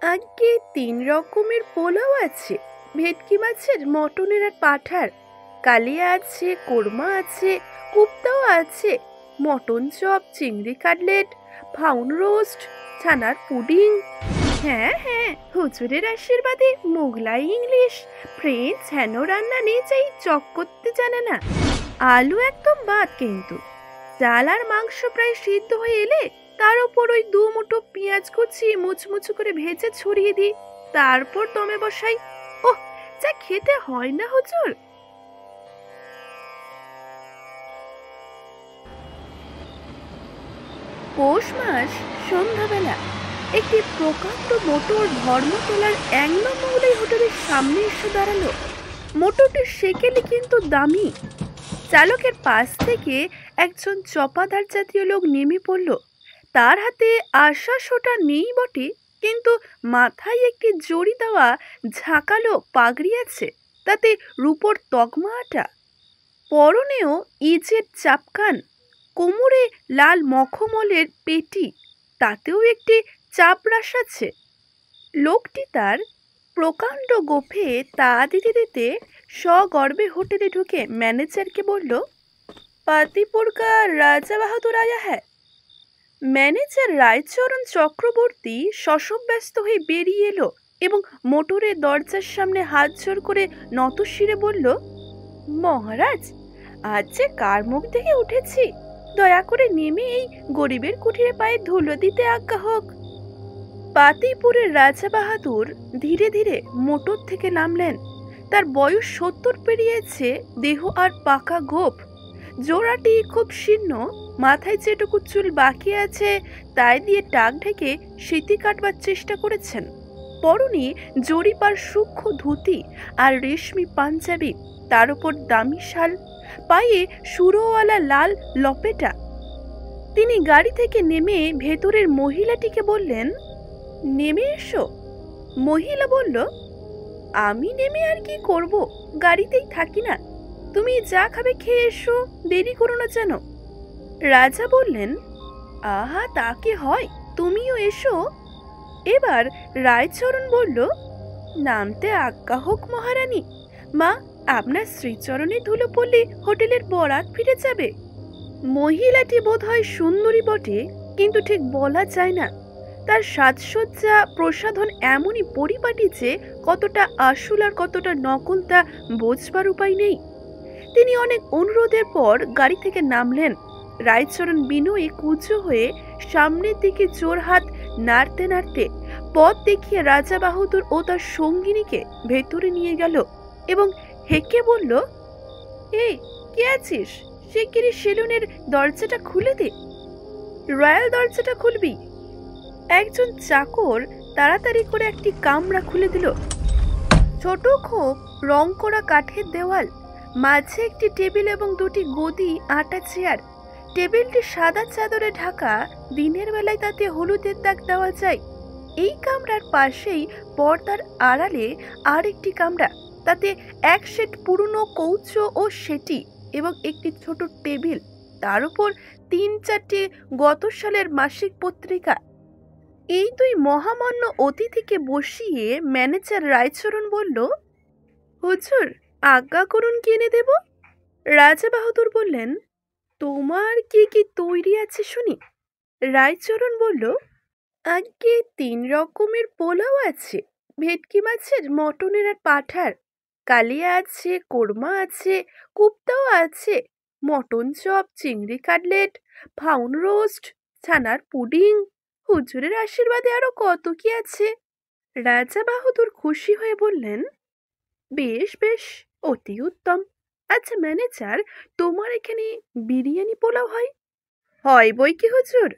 আজকে ৩ রকমের পোলাও আছে, ভেটকি মাছের, মটনের আর পাঁঠার। কালিয়া আছে, কোরমা আছে, কুপ্তাও আছে, মটন চপ, চিংড়ি কাটলেট, ফাউন রোস্ট, ছানার পুডিং। হ্যাঁ হ্যাঁ, হুজুরের আশীর্বাদে মোগলাই, ইংলিশ, ফ্রেঞ্চ হেন রান্না নিয়ে যাই চক করতে জানে না। আলু একদম বাদ কিন্তু। চাল আর মাংস প্রায় সিদ্ধ হয়ে এলে তার উপর ওই ২ মুঠো পেঁয়াজ কুচি মুচমুচু করে ভেজে ছড়িয়ে দিই, তারপর দমে বসাই। ওহ, যা খেতে হয় না হুজুর! পৌষ মাস, সন্ধ্যাবেলা একটি প্রকাণ্ড মোটর ধর্মতলার ১ নং মহলাই হোটেলের সামনে এসে দাঁড়ালো। মোটরটি সেকেলে কিন্তু দামি। চালকের পাশ থেকে একজন চপাদার জাতীয় লোক নেমে পড়ল। তার হাতে আশা সোটা নেই বটে, কিন্তু মাথায় একটি জড়ি দেওয়া ঝাঁকালো পাগড়ি আছে, তাতে রূপোর তকমা আটা। পরনেও ইজের চাপকান, কোমরে লাল মখমলের পেটি, তাতেও একটি চাপরাশ আছে। লোকটি তার প্রকাণ্ড গোফে তা দিতে দিতে সগর্বে হোটেলে ঢুকে ম্যানেজারকে বলল, পাতিপুর কা রাজা বাহাদুর আয়া হ্যাঁ। ম্যানেজার রায়চরণ চক্রবর্তী শশব্যস্ত হয়ে বেরিয়ে এলো এবং মোটরের দরজার সামনে হাত জোর করে নতশিরে বলল, মহারাজ, আজ যে কার মুখ দেখে উঠেছি, দয়া করে নেমে এই গরিবের কুঠিরে পায়ে ধুলো দিতে আজ্ঞা হোক। পাতিপুরের রাজা বাহাদুর ধীরে ধীরে মোটর থেকে নামলেন। তার বয়স ৭০ পেরিয়েছে, দেহ আর পাকা গোঁফ। জোড়াটি খুব শীর্ণ, মাথায় যেটুকু চুল বাকি আছে তাই দিয়ে টাক ঢেকে স্মৃতি কাটবার চেষ্টা করেছেন। পরনে জরিপার সূক্ষ্ম ধুতি আর রেশমি পাঞ্জাবি, তার উপর দামি শাল, পায়ে সুরোওয়ালা লাল লপেটা। তিনি গাড়ি থেকে নেমে ভেতরের মহিলাটিকে বললেন, নেমে এসো। মহিলা বলল, আমি নেমে আর কি করব, গাড়িতেই থাকি না। তুমি যা খাবে খেয়ে এসো, দেরি করো না যেন। রাজা বললেন, আহা, তাকে হয়, তুমিও এসো। এবার রায়চরণ বলল, নামতে আজ্ঞা হোক মহারানী। মা, আপনার শ্রীচরণে ধুলো পড়লে হোটেলের বরাত ফিরে যাবে। মহিলাটি বোধ হয় সুন্দরী বটে, কিন্তু ঠিক বলা যায় না। তার সাজসজ্জা প্রসাধন এমনই পরিপাটি যে কতটা আসল আর কতটা নকল তা বোঝবার উপায় নেই। তিনি অনেক অনুরোধের পর গাড়ি থেকে নামলেন। রায়চরণ বিনয়ী কুঁজো হয়ে সামনের দিকে জোর হাত নাড়তে নাড়তে পথ দেখিয়ে রাজা বাহাদুর ও তার সঙ্গিনীকে ভেতরে নিয়ে গেল এবং হেঁকে বলল, এই, কে আছিস? শিগগিরই সেলুনের দরজাটা খুলে দে। রয়্যাল দরজাটা খুলবি। একজন চাকর তাড়াতাড়ি করে একটি কামরা খুলে দিল। ছোট খোপ রং করা কাঠের দেওয়াল, মাঝে একটি টেবিল এবং দুটি গদি, আটা চেয়ার। টেবিলটি সাদা চাদরে ঢাকা, দিনের বেলায় তাতে হলুদের দাগ দেওয়া যায়। এই কামরার পাশেই পর্দার আড়ালে আর একটি কামরা, তাতে এক সেট পুরনো কৌচো ও সেটি এবং একটি ছোট টেবিল, তার উপর ৩-৪টি গত সালের মাসিক পত্রিকা। এই ২ মহামান্য অতিথিকে বসিয়ে ম্যানেজার রায়চরণ বলল, হুজুর, আজ্ঞা করুন, কি এনে দেব? রাজা বাহাদুর বললেন, তোমার কি কি তৈরি আছে শুনি। রায়চরণ বলল, আজকে ৩ রকমের পোলাও আছে, ভেটকি মাছের, মটনের আর পাঁঠার। কালিয়া আছে, কোরমা আছে, কুপ্তাও আছে, মটন চপ, চিংড়ি কাটলেট, ফাউন রোস্ট, ছানার পুডিং। হুজুরের আশীর্বাদে আরো কত কি আছে। রাজা বাহাদুর খুশি হয়ে বললেন, বেশ বেশ, অতি উত্তম। আচ্ছা ম্যানেজার, তোমার এখানে বিরিয়ানি পোলাও হয়? হয় বই কি হুজুর,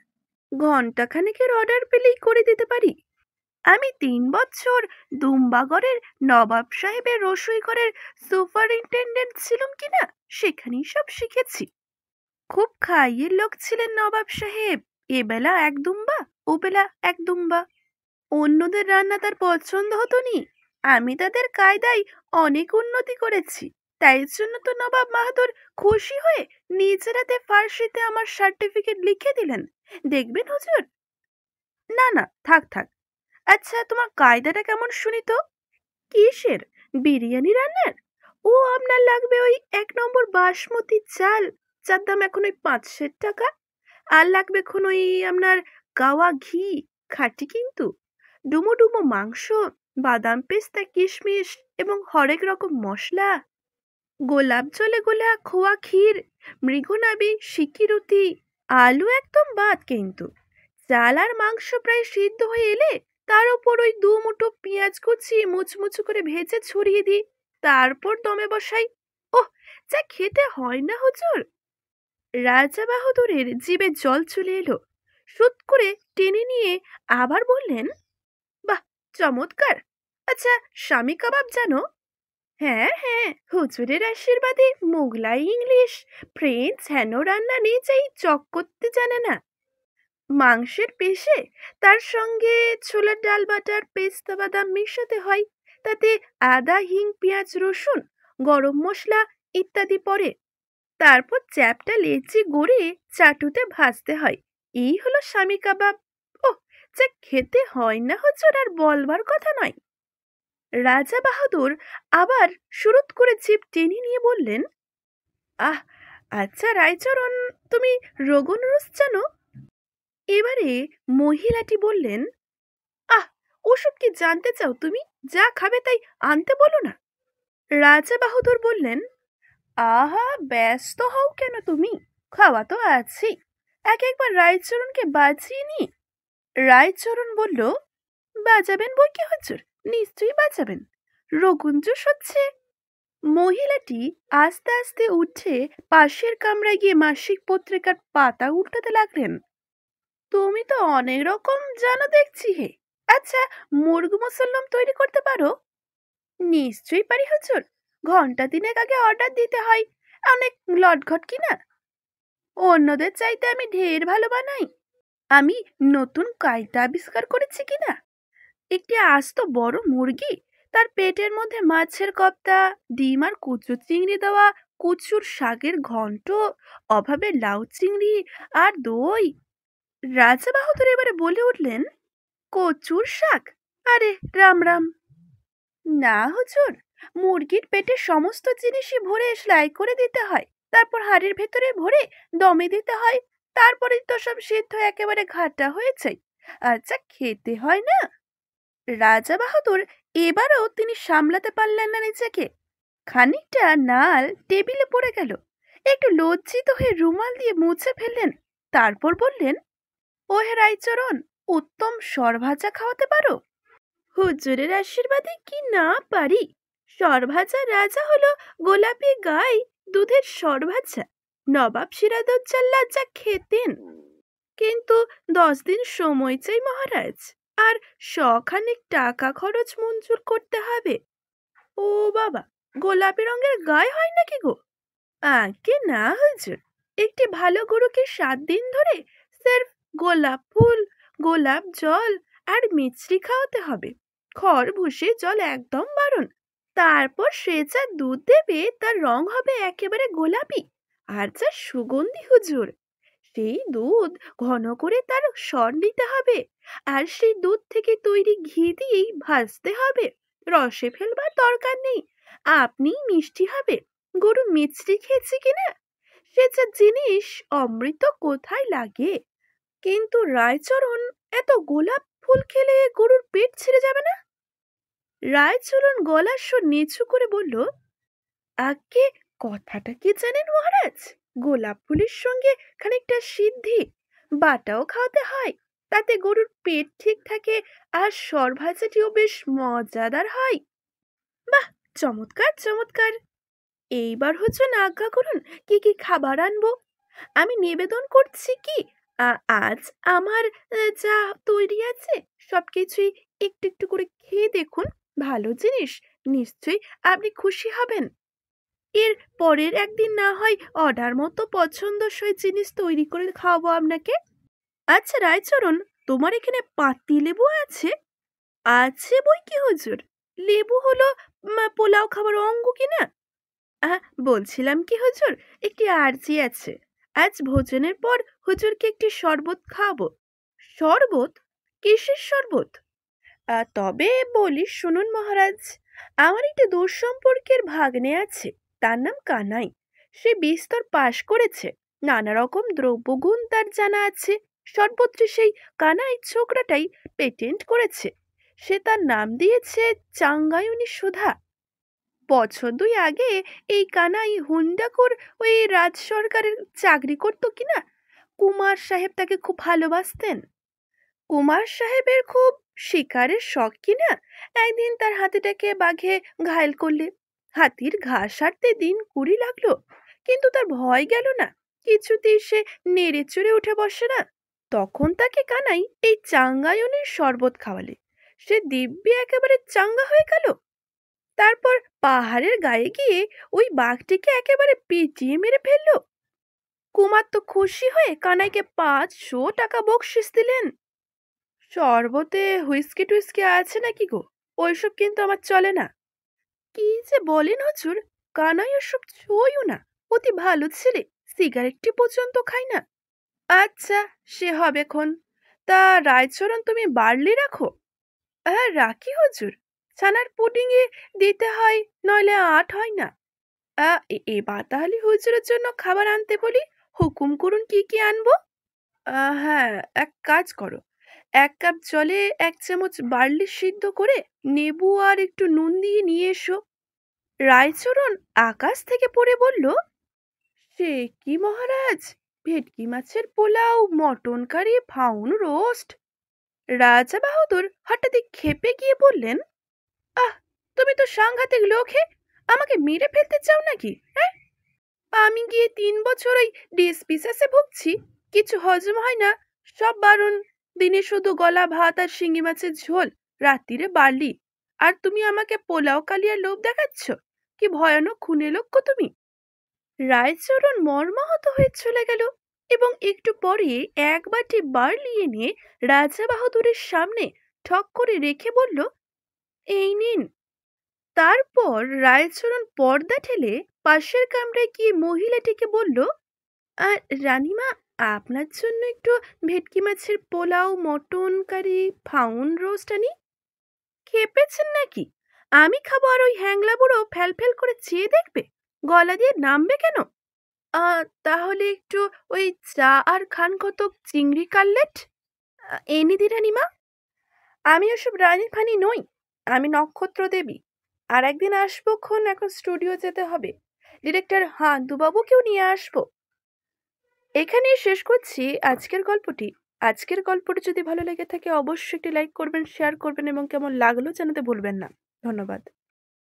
ঘন্টাখানেকের অর্ডার পেলেই করে দিতে পারি। আমি ৩ বছর দুম্বাগড়ের নবাব সাহেবের রসুই ঘরের সুপারিনটেন্ডেন্ট ছিলাম কিনা, সেখানেই সব শিখেছি। খুব খাইয়ের লোক ছিলেন নবাব সাহেব। এবেলা ১ দুম্বা, ওবেলা ১ দুম্বা। অন্যদের রান্না তার পছন্দ হতো নি। আমি তাদের কায়দায় অনেক উন্নতি করেছি, তাই জন্য তো নবাব বাহাদুর খুশি হয়ে নিজের হাতে ফার্সিতে আমার সার্টিফিকেট লিখে দিলেন। দেখবেন হুজুর। না না, থাক থাক, আচ্ছা, তোমার কায়দাটা কেমন শুনি তো। কিসের? বিরিয়ানি রান্নার? ও, আপনার লাগবে ওই 1 নম্বর বাসমতি চাল, যার দাম এখন ওই 500 টাকা। আর লাগবে এখন ওই আপনার গাওয়া ঘি, খাঁটি কিন্তু, ডুমো ডুমো মাংস, বাদাম পেস্তা কিশমিশ এবং হরেক রকম মশলা, গোলাপ জলে গোলা খোয়া ক্ষীর, মৃগনাভি সিকিরুতি, আলু একদম বাদ কিন্তু। চাল আর মাংস প্রায় সিদ্ধ হয়ে এলে তার উপর ওই 2 মুঠো পেঁয়াজ কুচি মুচমুচু করে ভেজে ছড়িয়ে দিই, তারপর দমে বসাই। ওহ, যা খেতে হয় না হুজুর! রাজা বাহাদুরের জিভে জল চলে এলো। সুত করে টেনে নিয়ে আবার বললেন, বাহ, চমৎকার! আচ্ছা, স্বামী কাবাব জানো? হ্যাঁ হ্যাঁ, হুজুরের আশীর্বাদে মোগলাই, ইংলিশ, ফ্রেঞ্চ হেন রান্না নিজেই চক করতে জানে না। মাংসের পেশে তার সঙ্গে ছোলার ডাল বাটার পেস্তা বাদাম মেশাতে হয়, তাতে আদা হিং পেঁয়াজ রসুন গরম মশলা ইত্যাদি পড়ে। তারপর চ্যাপটা লেচি গড়ে চাটুতে ভাজতে হয়। এই হলো স্বামী কাবাব। ও, যা খেতে হয় না হুজুর, আর বলবার কথা নয়। রাজা বাহাদুর আবার সুরত করে জিভ টেনে নিয়ে বললেন, আহ, আচ্ছা রায়চরণ, তুমি রোগন রোজ জানো? এবারে মহিলাটি বললেন, আহ, ওসব কি জানতে চাও তুমি? যা খাবে তাই আনতে বলো না। রাজা বাহাদুর বললেন, আহা, ব্যস্ত হও কেন তুমি? খাওয়া তো আছেই, একবার রায়চরণকে বাজিয়ে নি। রায়চরণ বলল, বাজাবেন বই কি হুজুর, নিশ্চয়ই বাজাবেন। রগুন জুস হচ্ছে। মহিলাটি আস্তে আস্তে উঠে পাশের কামরায় গিয়ে মাসিক পত্রিকার পাতা উল্টাতে লাগলেন। তুমি তো অনেক রকম জানো দেখছি হে। আচ্ছা, মুরগ মুসল্লম তৈরি করতে পারো? নিশ্চয়ই পারি হুজুর, ঘন্টা দিনেক আগে অর্ডার দিতে হয়, অনেক লটঘট কিনা। অন্যদের চাইতে আমি ঢের ভালো বানাই। আমি নতুন কায়দা আবিষ্কার করেছি কিনা। একটি আস্ত বড় মুরগি, তার পেটের মধ্যে মাছের কপ্তা, ডিম আর কচু চিংড়ি দেওয়া, কচুর শাকের ঘন্ট, অভাবে লাউ চিংড়ি আর দই। রাজা বাহাদুর এবারে বলে উঠলেন, কচুর শাক? আরে রাম রাম! না হুজুর, মুরগির পেটে সমস্ত জিনিসই ভরে সেলাই করে দিতে হয়, তারপর হাড়ির ভেতরে ভরে দমে দিতে হয়, তারপরে তো সব সিদ্ধ একেবারে ঘাটা হয়েছে। আচ্ছা, খেতে হয় না। রাজা বাহাদুর এবারও তিনি সামলাতে পারলেন না নিজেকে। খানিকটা নাল টেবিলে পড়ে গেল। একটু লজ্জিত হয়ে রুমাল দিয়ে মুছে ফেললেন। তারপর বললেন, ও হে রায়চরণ, উত্তম সরভাজা খাওয়াতে পারো? হুজুরের আশীর্বাদে কি না পারি। সরভাজা রাজা হলো গোলাপি গাই দুধের সরভাজা, নবাব সিরাজউদ্দৌলা যা খেতেন। কিন্তু 10 দিন সময় চাই মহারাজ, আর শখানেক টাকা খরচ মঞ্জুর করতে হবে। ও বাবা, গোলাপি রঙের গায়ে হয় নাকি গো? আগে না হুজুর, একটি ভালো গরুকে 7 দিন ধরে স্রেফ গোলাপ ফুল, গোলাপ জল আর মিছরি খাওয়াতে হবে। খড় ভুসি জল একদম বারণ। তারপর সে যা দুধ দেবে তার রং হবে একেবারে গোলাপি, আর যা সুগন্ধি হুজুর! সেই দুধ ঘন করে তার সর নিতে হবে, আর সেই দুধ থেকে তৈরি ঘি দিয়েই ভাজতে হবে। রসে ফেলবার দরকার নেই, আপনি মিষ্টি হবে। গরু মিছরি খেয়েছে কিনা, সে যা জিনিস, অমৃত কোথায় লাগে। কিন্তু রায়চরণ, এত গোলাপ ফুল খেলে গরুর পেট ছিঁড়ে যাবে না? রায়চরণ গলার স্বর নিচু করে বলল, আগে কথাটা কি জানেন মহারাজ? গোলাপ ফুলের সঙ্গে খানিকটা সিদ্ধি বাটাও খাওয়াতে হয়, তাতে গরুর পেট ঠিক থাকে, আর সরভাজাটিও বেশ মজাদার হয়। বাহ, চমৎকার চমৎকার! এইবার হচ্ছে না, আজ্ঞা করুন, কি কি খাবার আনবো? আমি নিবেদন করছি কি, আজ আমার যা তৈরি আছে সবকিছুই একটু একটু করে খেয়ে দেখুন। ভালো জিনিস, নিশ্চয়ই আপনি খুশি হবেন। এর পরের একদিন না হয় অর্ডার মতো পছন্দসই জিনিস তৈরি করে খাওয়াবো আপনাকে। আচ্ছা রায়চরণ, তোমার এখানে পাতি লেবু আছে? আছে বই কি হুজুর, লেবু হলো পোলাও খাবার অঙ্গ কিনা। বলছিলাম কি হুজুর, একটি আর্জি আছে। আজ ভোজনের পর হুজুরকে একটি শরবত খাওয়াবো। শরবত? কিসের শরবত? তবে বলি শুনুন মহারাজ, আমার একটি দূর সম্পর্কের ভাগ্নে আছে, তার নাম কানাই। সে বিস্তর পাশ করেছে, নানা রকম দ্রব্যগুণ তার জানা আছে। সর্বত্র সেই কানাই ছোকরাটাই পেটেন্ট করেছে। সে তার নাম দিয়েছে চাঙ্গায়নী সুধা। বছর দুই আগে এই কানাই হুন্ডাকোর ওই রাজ সরকারের চাকরি করতো কিনা। কুমার সাহেব তাকে খুব ভালোবাসতেন। কুমার সাহেবের খুব শিকারের শখ কিনা। একদিন তার হাতিটাকে বাঘে ঘায়েল করলে। হাতির ঘা সারতে দিন 20 লাগলো, কিন্তু তার ভয় গেল না। কিছুতেই সে নেড়ে চড়ে উঠে বসে না। তখন তাকে কানাই এই চাঙ্গায়নের শরবত খাওয়ালে। সে দিব্যি একেবারে চাঙ্গা হয়ে গেল। তারপর পাহাড়ের গায়ে গিয়ে ওই বাঘটিকে একেবারে পিটিয়ে মেরে ফেললো। কুমার তো খুশি হয়ে কানাইকে 500 টাকা বকশিস দিলেন। শরবতে হুইস্কি টুইস্কি আছে নাকি গো? ওইসব কিন্তু আমার চলে না। কি যে বলেন হুজুর, কানাই ওসব ছুঁয়ও না। অতি ভালো ছেলে, সিগারেটটি পর্যন্ত খায় না। আচ্ছা, সে হবে খন। তা রায়চরণ তুমি বার্লি রাখো? হ্যাঁ রাখি হুজুর। ছানার পুডিং এ দিতে হয়, নইলে আট হয় না। এবার তাহলে হুজুরের জন্য খাবার আনতে বলি। হুকুম করুন কি কি আনবো। হ্যাঁ, এক কাজ করো, 1 কাপ জলে 1 চামচ বার্লি সিদ্ধ করে নেবু আর একটু নুন দিয়ে নিয়ে এসো। রায়চরণ আকাশ থেকে পড়ে বলল, সে কি মহারাজ! ভেটকি মাছের পোলাও, মটন কারি, ফাউন রোস্ট! রাজা বাহাদুর হঠাৎই ক্ষেপে গিয়ে বললেন, আহ, তুমি তো সাংঘাতিক লোক হে! আমাকে মেরে ফেলতে চাও নাকি? হ্যাঁ, আমি গিয়ে 3 বছর ওই ডিসপিসাসে ভুগছি, কিছু হজম হয় না, সব বারণ। দিনে শুধু গলা ভাত আর শিঙি মাছের ঝোল, রাত্রিরে বার্লি, আর তুমি আমাকে পোলাও কালিয়ার লোভ দেখাচ্ছ! কি ভয়ানক খুনে লক্ষ্য তুমি! রায়চরণ মর্মাহত হয়ে চলে গেল এবং একটু পরে 1 বাটি বার্লি এনে রাজা বাহাদুরের সামনে ঠক করে রেখে বলল, এই নিন। তারপর রায়চরণ পর্দা ঠেলে পাশের কামরায় গিয়ে মহিলাটিকে বলল, আর রানীমা, আপনার জন্য একটু ভেটকি মাছের পোলাও, মটন কারি, ফাউন রোস্ট আনি। খেপেছেন নাকি? আমি খাবো আর ওই হ্যাংলা বুড়ো ফ্যাল ফ্যাল করে চেয়ে দেখবে? গলা দিয়ে নামবে কেন? তাহলে একটু ওই চা আর খান কতক চিংড়ি কাটলেট এনে দি রানীমা। আমি ওসব রানী ফানি নই, আমি নক্ষত্র দেবী। আর একদিন আসবো খন, এখন স্টুডিও যেতে হবে। ডিরেক্টর হাঁদুবাবুকেও নিয়ে আসবো। এখানেই শেষ করছি আজকের গল্পটি। আজকের গল্পটি যদি ভালো লেগে থাকে অবশ্যই একটি লাইক করবেন, শেয়ার করবেন এবং কেমন লাগলো জানাতে ভুলবেন না। ধন্যবাদ।